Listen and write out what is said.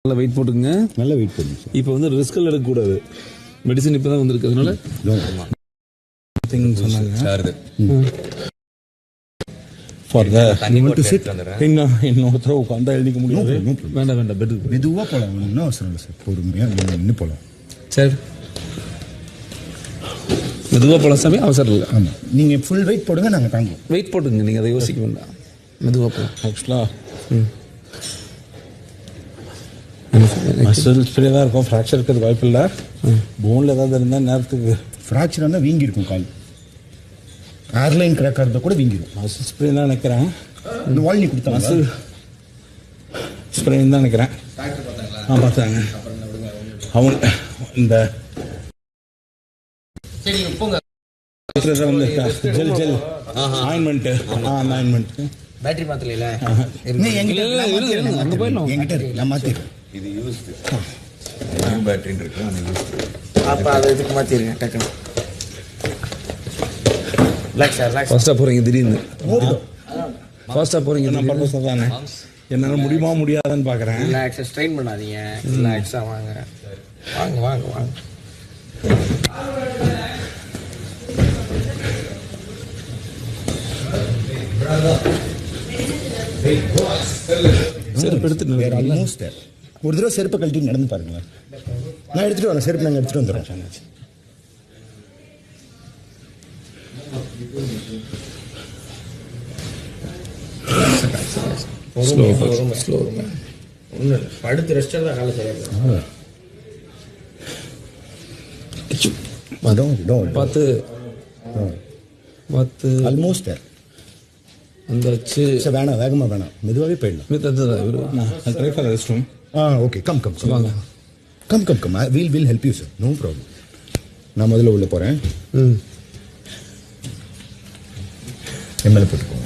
நல்லா வெயிட் போட்டுங்க. நல்லா வெயிட் பண்ணுங்க சார். இப்போ வந்து ரிஸ்கில் எடுக்கக்கூடாது. மெடிசன் இப்போ தான் வந்துருக்கிறதுனால சொன்னாங்க. இன்னொருத்தர உட்காந்தா எழுதிக்க முடியாது. வேண்டாம் வேண்டாம், பெட்டுக்கு மெதுவாக போகலாம். ஒன்றும் அவசரம் இல்லை சார். பொறுமையாக நின்று போகலாம். சரி, மெதுவாக போகலாம் சாமி, அவசரம் இல்லை. ஆமாம், நீங்கள் ஃபுல் வெயிட் போடுங்க, நாங்கள் தாங்குவோம். வெயிட் போட்டுங்க, நீங்கள் அதை யோசிக்க வேண்டாம். மெதுவாக போகலாம். ஆக்சுவலாக மசில் ஸ்ப்ரே தான் இருக்கும். ஃப்ராக்சர் இருக்கிறது வாய்ப்பு இல்லை. போனில் ஏதாவது இருந்தால் நேரத்துக்கு ஃப்ராக்சர் இருந்தால் வீங்கி இருக்கும் கால். ஏர்லைன் கிராக்காக இருந்தால் கூட வீங்கிடும். மசில் ஸ்ப்ரே தான் நினைக்கிறேன். இந்த வால் நீ கொடுத்தா மசில் ஸ்ப்ரேன்னு தான் நினைக்கிறேன். பார்த்தாங்க அவங்க இந்த gel gel ointment ointment battery மாத்தல அங்கே போயிடலாம். என்கிட்ட இருக்கு, நான் மாற்றிடுறேன். இது யூஸ்டு நியூ பேட்டரின்னு இருக்கு, ஆனால் யூஸ்டு. அப்போ அது இதுக்கு மாற்றிடுங்க டக்குன்னு. ஃபாஸ்ட்டாக போகிறீங்க திடீர்னு. ஃபாஸ்ட்டாக போகிறீங்க. நான் பர்பஸாக தானே, என்னால் முடியுமா முடியாதான்னு பார்க்குறேன். ரிலாக்ஸாக ஸ்ட்ரெயின் பண்ணாதீங்க. ரிலாக்ஸாக வாங்க வாங்க வாங்க வாங்க. செருப்பு எடுத்துட்டு ஆல்மோஸ்ட் ஒரு தடவை செருப்பை கழட்டி நடந்து பாருங்களேன். நான் எடுத்துகிட்டு வரேன். செருப்பு நாங்கள் எடுத்துகிட்டு வந்துடுறோம். ஸ்லோ ஒன்றும் இல்லை, படுத்து ரெஸ்டாக தான் காலை சரியாக பார்த்து பார்த்து ஆல்மோஸ்ட் வந்தாச்சு. சார் வேணாம், வேகமாக வேணாம், மெதுவாகவே போயிடலாம். Try for rest room. Okay, come come வாங்க. Come come come will help you sir, no problem. நான் முதல்ல உள்ளே போகிறேன். எம்எல்ஏ போட்டுக்கோங்க.